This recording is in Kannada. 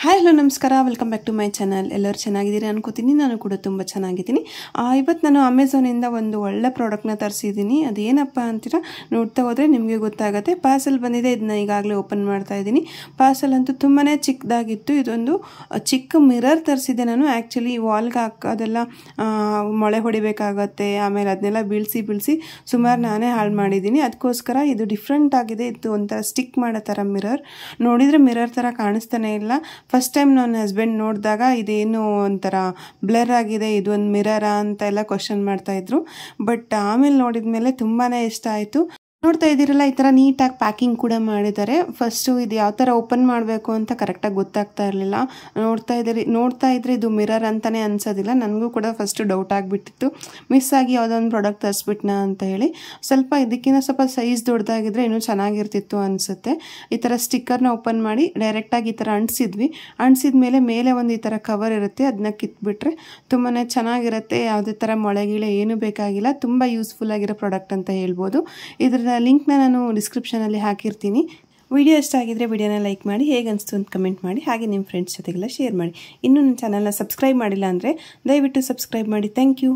ಹಾಯ್ ಹಲೋ ನಮಸ್ಕಾರ, welcome back to my channel. ಎಲ್ಲರೂ ಚೆನ್ನಾಗಿದ್ದೀರಿ ಅನ್ಕೋತೀನಿ. ನಾನು ಕೂಡ ತುಂಬ ಚೆನ್ನಾಗಿದ್ದೀನಿ. ಇವತ್ತು ನಾನು ಅಮೆಝಾನಿಂದ ಒಂದು ಒಳ್ಳೆ ಪ್ರಾಡಕ್ಟ್ನ ತರಿಸಿದ್ದೀನಿ. ಅದೇನಪ್ಪ ಅಂತೀರಾ, ನೋಡ್ತಾ ಹೋದರೆ ನಿಮಗೆ ಗೊತ್ತಾಗುತ್ತೆ. ಪಾರ್ಸೆಲ್ ಬಂದಿದೆ, ಇದನ್ನ ಈಗಾಗಲೇ ಓಪನ್ ಮಾಡ್ತಾ ಇದ್ದೀನಿ. ಪಾರ್ಸೆಲ್ ಅಂತೂ ತುಂಬಾ ಚಿಕ್ಕದಾಗಿತ್ತು. ಇದೊಂದು ಚಿಕ್ಕ ಮಿರರ್ ತರಿಸಿದ್ದೆ ನಾನು. ಆ್ಯಕ್ಚುಲಿ ವಾಲ್ಗೆ ಹಾಕೋದೆಲ್ಲ ಮೊಳೆ ಹೊಡಿಬೇಕಾಗತ್ತೆ, ಆಮೇಲೆ ಅದನ್ನೆಲ್ಲ ಬೀಳಿಸಿ ಸುಮಾರು ನಾನೇ ಹಾಳು ಮಾಡಿದ್ದೀನಿ. ಅದಕ್ಕೋಸ್ಕರ ಇದು ಡಿಫ್ರೆಂಟ್ ಆಗಿದೆ. ಇದು ಒಂಥರ ಸ್ಟಿಕ್ ಮಾಡೋ ಥರ ಮಿರರ್. ನೋಡಿದರೆ ಮಿರರ್ ಥರ ಕಾಣಿಸ್ತಾನೆ ಇಲ್ಲ. ಫಸ್ಟ್ ಟೈಮ್ ನನ್ನ ಹಸ್ಬೆಂಡ್ ನೋಡಿದಾಗ ಇದೇನು ಒಂಥರ ಬ್ಲರ್ ಆಗಿದೆ, ಇದು ಒಂದು ಮಿರರಾ ಅಂತ ಎಲ್ಲ ಕ್ವಶನ್ ಮಾಡ್ತಾಯಿದ್ರು. ಬಟ್ ಆಮೇಲೆ ನೋಡಿದ ಮೇಲೆ ತುಂಬಾ ಇಷ್ಟ ಆಯಿತು. ನೋಡ್ತಾ ಇದ್ದೀರಲ್ಲ, ಈ ಥರ ನೀಟಾಗಿ ಪ್ಯಾಕಿಂಗ್ ಕೂಡ ಮಾಡಿದ್ದಾರೆ. ಫಸ್ಟು ಇದು ಯಾವ ಥರ ಓಪನ್ ಮಾಡಬೇಕು ಅಂತ ಕರೆಕ್ಟಾಗಿ ಗೊತ್ತಾಗ್ತಾ ಇರಲಿಲ್ಲ. ನೋಡ್ತಾ ಇದ್ರೆ ಇದು ಮಿರರ್ ಅಂತಲೇ ಅನ್ಸೋದಿಲ್ಲ. ನನಗೂ ಕೂಡ ಫಸ್ಟು ಡೌಟ್ ಆಗಿಬಿಟ್ಟಿತ್ತು, ಮಿಸ್ ಆಗಿ ಯಾವುದೋ ಒಂದು ಪ್ರಾಡಕ್ಟ್ ತರಿಸ್ಬಿಟ್ನ ಅಂತ ಹೇಳಿ. ಇದಕ್ಕಿಂತ ಸ್ವಲ್ಪ ಸೈಜ್ ದೊಡ್ಡದಾಗಿದ್ದರೆ ಇನ್ನೂ ಚೆನ್ನಾಗಿರ್ತಿತ್ತು ಅನಿಸುತ್ತೆ. ಈ ಥರ ಸ್ಟಿಕ್ಕರ್ನ ಓಪನ್ ಮಾಡಿ ಡೈರೆಕ್ಟಾಗಿ ಈ ಥರ ಅಂಟಿಸಿದ ಮೇಲೆ ಒಂದು ಈ ಥರ ಕವರ್ ಇರುತ್ತೆ, ಅದನ್ನ ಕಿತ್ಬಿಟ್ರೆ ತುಂಬಾ ಚೆನ್ನಾಗಿರುತ್ತೆ. ಯಾವುದೇ ಥರ ಮೊಳೆಗಿಳೆ ಏನೂ ಬೇಕಾಗಿಲ್ಲ. ತುಂಬ ಯೂಸ್ಫುಲ್ ಆಗಿರೋ ಪ್ರಾಡಕ್ಟ್ ಅಂತ ಹೇಳ್ಬೋದು. ಇದರ ಲಿಂಕ್ನ ನಾನು ಡಿಸ್ಕ್ರಿಪ್ಷನಲ್ಲಿ ಹಾಕಿರ್ತೀನಿ. ವಿಡಿಯೋ ಇಷ್ಟ ಆಗಿದ್ರೆ ವಿಡಿಯೋನ ಲೈಕ್ ಮಾಡಿ, ಹೇಗೆ ಅನಿಸ್ತು ಅಂತ ಕಮೆಂಟ್ ಮಾಡಿ, ಹಾಗೆ ನಿಮ್ಮ ಫ್ರೆಂಡ್ಸ್ ಜೊತೆಗೆಲ್ಲ ಶೇರ್ ಮಾಡಿ. ಇನ್ನೂ ನನ್ನ ಚಾನಲ್ನ ಸಬ್ಸ್ಕ್ರೈಬ್ ಮಾಡಿಲ್ಲ ಅಂದರೆ ದಯವಿಟ್ಟು ಸಬ್ಸ್ಕ್ರೈಬ್ ಮಾಡಿ. Thank you.